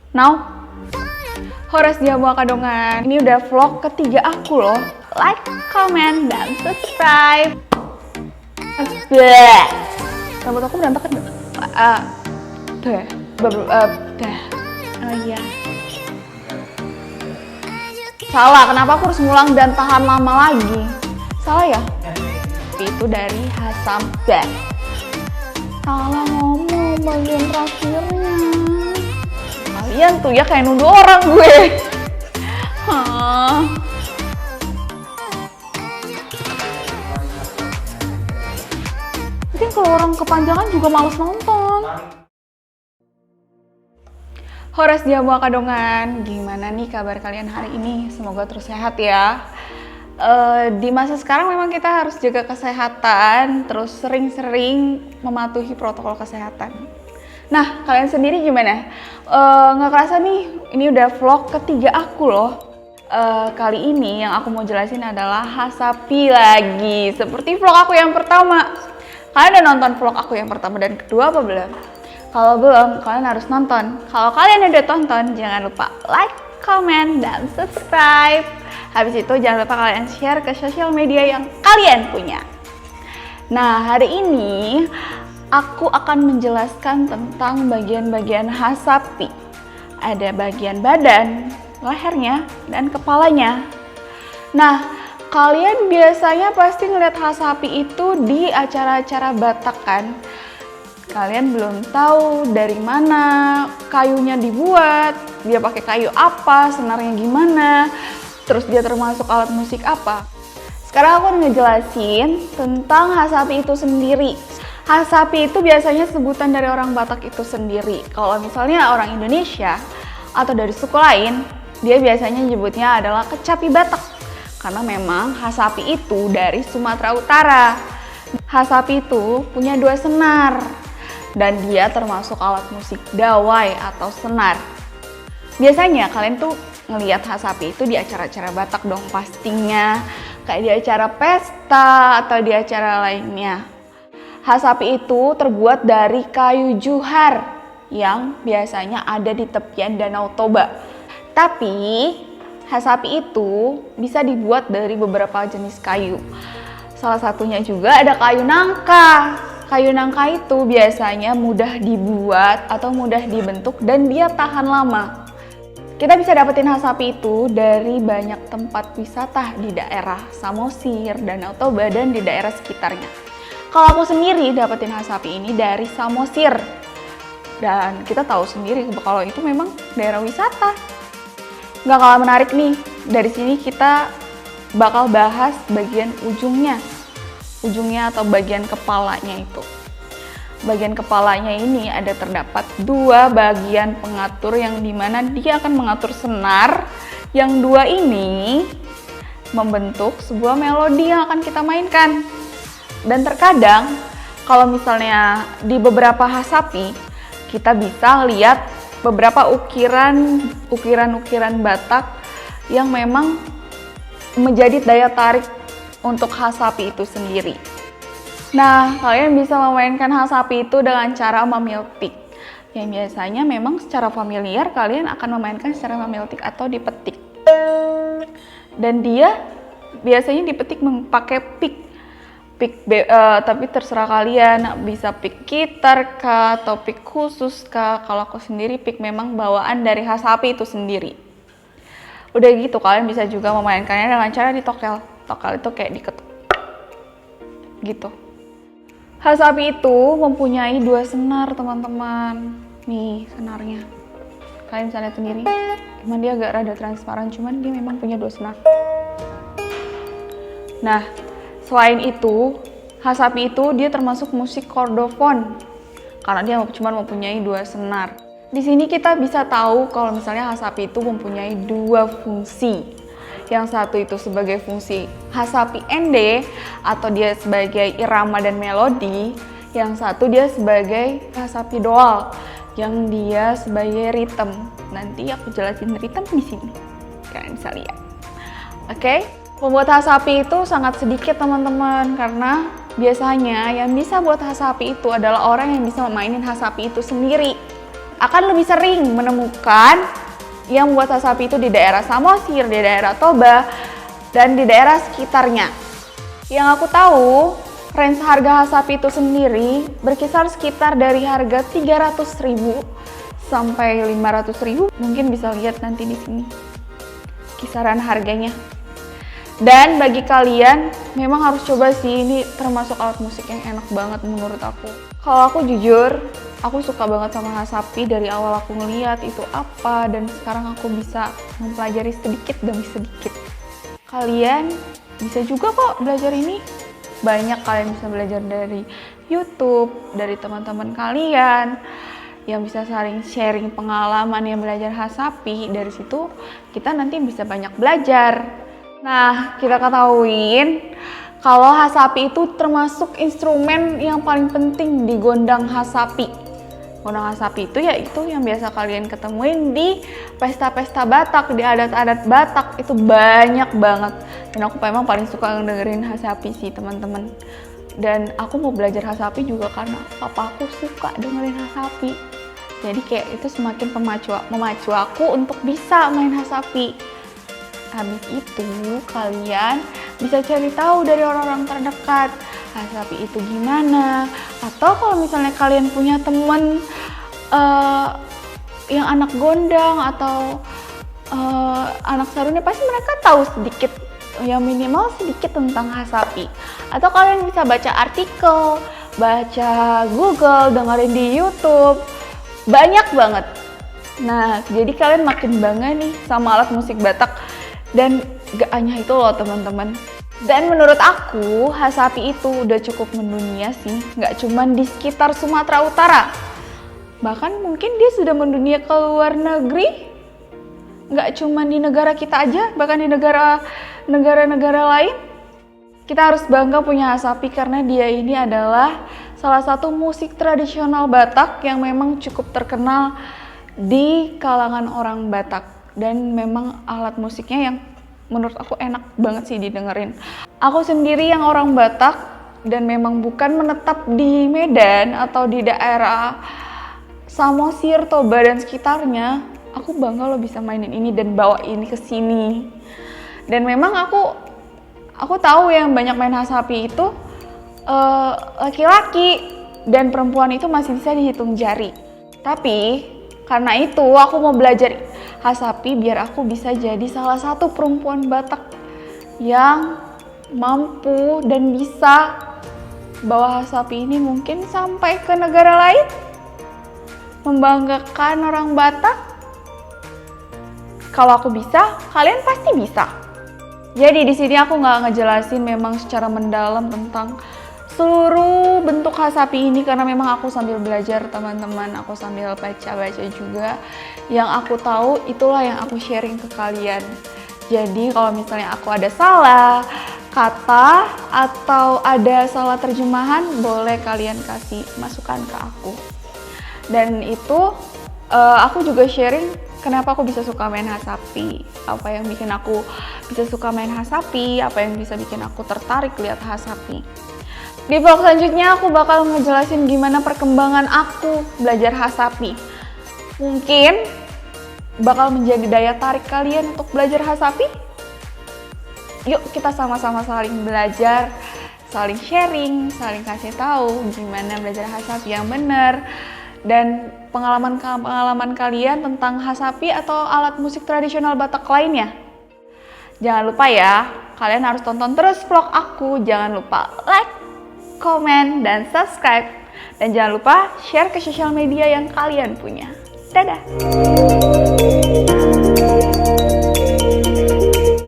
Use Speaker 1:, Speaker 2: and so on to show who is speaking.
Speaker 1: Now, Horas Jamu Akadongan. Ini udah vlog ketiga aku loh. Like, comment, dan subscribe. Rambut aku berantakan gak? Oh iya. Salah, kenapa aku harus ngulang dan tahan lama lagi? Salah ya? Itu dari Hasam. Salah ngomong bagian terakhirnya. Kalian tuh ya kayak nuduh orang gue. Mungkin kalau orang kepanjangan juga males nonton. Horas Jamu Akadongan, gimana nih kabar kalian hari ini? Semoga terus sehat ya. Di masa sekarang memang kita harus jaga kesehatan, terus sering-sering mematuhi protokol kesehatan. Nah, kalian sendiri gimana? Nggak kerasa nih, ini udah vlog ketiga aku loh. Kali ini yang aku mau jelasin adalah Hasapi lagi. Seperti vlog aku yang pertama. Kalian udah nonton vlog aku yang pertama dan kedua apa belum? Kalau belum, kalian harus nonton. Kalau kalian udah tonton, jangan lupa like, comment, dan subscribe. Habis itu jangan lupa kalian share ke sosial media yang kalian punya. Nah, hari ini aku akan menjelaskan tentang bagian-bagian Hasapi. Ada bagian badan, lehernya, dan kepalanya. Nah, kalian biasanya pasti ngeliat Hasapi itu di acara-acara Batak kan? Kalian belum tahu dari mana kayunya dibuat, dia pakai kayu apa, senarnya gimana, terus dia termasuk alat musik apa. Sekarang aku ngejelasin tentang Hasapi itu sendiri. Hasapi itu biasanya sebutan dari orang Batak itu sendiri. Kalau misalnya orang Indonesia atau dari suku lain, dia biasanya nyebutnya adalah kecapi Batak. Karena memang Hasapi itu dari Sumatera Utara. Hasapi itu punya 2 senar. Dan dia termasuk alat musik dawai atau senar. Biasanya kalian tuh ngelihat Hasapi itu di acara-acara Batak dong pastinya. Kayak di acara pesta atau di acara lainnya. Hasapi itu terbuat dari kayu juhar yang biasanya ada di tepian Danau Toba. Tapi Hasapi itu bisa dibuat dari beberapa jenis kayu. Salah satunya juga ada kayu nangka. Kayu nangka itu biasanya mudah dibuat atau mudah dibentuk dan dia tahan lama. Kita bisa dapetin Hasapi itu dari banyak tempat wisata di daerah Samosir, Danau Toba, dan di daerah sekitarnya. Kalau aku sendiri dapetin Hasapi ini dari Samosir. Dan kita tahu sendiri kalau itu memang daerah wisata. Nggak kalah menarik nih, dari sini kita bakal bahas bagian ujungnya. Ujungnya atau bagian kepalanya itu. Bagian kepalanya ini ada terdapat 2 bagian pengatur yang dimana dia akan mengatur senar. Yang 2 ini membentuk sebuah melodi yang akan kita mainkan. Dan terkadang kalau misalnya di beberapa Hasapi kita bisa lihat beberapa ukiran-ukiran Batak yang memang menjadi daya tarik untuk Hasapi itu sendiri. Nah, kalian bisa memainkan Hasapi itu dengan cara memiltik. Yang biasanya memang secara familiar kalian akan memainkan secara memiltik atau dipetik. Dan dia biasanya dipetik pakai pick. Tapi terserah kalian, bisa pick gitar kah atau pick khusus kah. Kalau aku sendiri pick memang bawaan dari Hasapi itu sendiri. Udah gitu kalian bisa juga memainkannya dengan cara ditokel. Tokel itu kayak diketuk gitu. Hasapi itu mempunyai 2 senar teman-teman. Nih senarnya. Kalian bisa lihat sendiri. Emang dia agak rada transparan, cuman dia memang punya 2 senar. Nah, selain itu, Hasapi itu dia termasuk musik kordofon. Karena dia cuma mempunyai 2 senar. Di sini kita bisa tahu kalau misalnya Hasapi itu mempunyai 2 fungsi. Yang satu itu sebagai fungsi Hasapi ende atau dia sebagai irama dan melodi. Yang satu dia sebagai Hasapi doal yang dia sebagai ritme. Nanti aku jelasin ritme di sini. Kalian bisa lihat. Oke? Pembuat Hasapi itu sangat sedikit teman-teman karena biasanya yang bisa buat Hasapi itu adalah orang yang bisa memainin Hasapi itu sendiri. akan lebih sering menemukan yang membuat hasapi itu di daerah Samosir, di daerah Toba, dan di daerah sekitarnya. Yang aku tahu, range harga hasapi itu sendiri berkisar sekitar dari harga 300.000 sampai 500.000. Mungkin bisa lihat nanti di sini kisaran harganya. Dan bagi kalian memang harus coba sih, ini termasuk alat musik yang enak banget menurut aku. Kalau aku jujur, aku suka banget sama hasapi dari awal aku ngeliat itu apa, dan sekarang aku bisa mempelajari sedikit demi sedikit. Kalian bisa juga kok belajar ini. Banyak kalian bisa belajar dari YouTube, dari teman-teman kalian yang bisa saling sharing pengalaman yang belajar hasapi. Dari situ kita nanti bisa banyak belajar. Nah, kita ketahuin kalau hasapi itu termasuk instrumen yang paling penting di gondang hasapi. Gondang hasapi itu yaitu yang biasa kalian ketemuin di pesta-pesta Batak, di adat-adat Batak, itu banyak banget. Dan aku memang paling suka dengerin hasapi sih teman-teman. Dan aku mau belajar hasapi juga karena papa aku suka dengerin hasapi. Jadi kayak itu semakin memacu aku untuk bisa main hasapi. Habis itu kalian bisa cari tahu dari orang-orang terdekat hasapi itu gimana. Atau kalau misalnya kalian punya temen yang anak gondang atau anak sarunnya, pasti mereka tahu sedikit, ya minimal sedikit tentang hasapi. Atau kalian bisa baca artikel, baca Google, dengerin di YouTube, banyak banget. Nah, jadi kalian makin bangga nih sama alat musik Batak. Dan gak hanya itu loh teman-teman. Dan menurut aku hasapi itu udah cukup mendunia sih, gak cuman di sekitar Sumatera Utara. Bahkan mungkin dia sudah mendunia ke luar negeri. Gak cuman di negara kita aja, bahkan di negara-negara lain. Kita harus bangga punya hasapi karena dia ini adalah salah satu musik tradisional Batak yang memang cukup terkenal di kalangan orang Batak. Dan memang alat musiknya yang menurut aku enak banget sih didengerin. Aku sendiri yang orang Batak dan memang bukan menetap di Medan atau di daerah Samosir, Toba dan sekitarnya, aku bangga loh bisa mainin ini dan bawa ini ke sini. Dan memang aku tahu yang banyak main hasapi itu laki-laki dan perempuan itu masih bisa dihitung jari. Tapi karena itu aku mau belajar hasapi biar aku bisa jadi salah satu perempuan Batak yang mampu dan bisa bawa hasapi ini mungkin sampai ke negara lain, membanggakan orang Batak. Kalau aku bisa, kalian pasti bisa. Jadi di sini aku nggak ngejelasin memang secara mendalam tentang seluruh bentuk hasapi ini karena memang aku sambil belajar teman-teman, aku sambil baca-baca juga. Yang aku tahu itulah yang aku sharing ke kalian. Jadi kalau misalnya aku ada salah kata atau ada salah terjemahan, boleh kalian kasih masukan ke aku. Dan itu aku juga sharing kenapa aku bisa suka main hasapi, apa yang bikin aku bisa suka main hasapi, apa yang bisa bikin aku tertarik lihat hasapi. Di vlog selanjutnya aku bakal ngejelasin gimana perkembangan aku belajar hasapi. Mungkin bakal menjadi daya tarik kalian untuk belajar hasapi. Yuk kita sama-sama saling belajar, saling sharing, saling kasih tahu gimana belajar hasapi yang benar. Dan pengalaman-pengalaman kalian tentang hasapi atau alat musik tradisional Batak lainnya. Jangan lupa ya, kalian harus tonton terus vlog aku. Jangan lupa like, komen, dan subscribe. Dan jangan lupa share ke sosial media yang kalian punya. Dadah!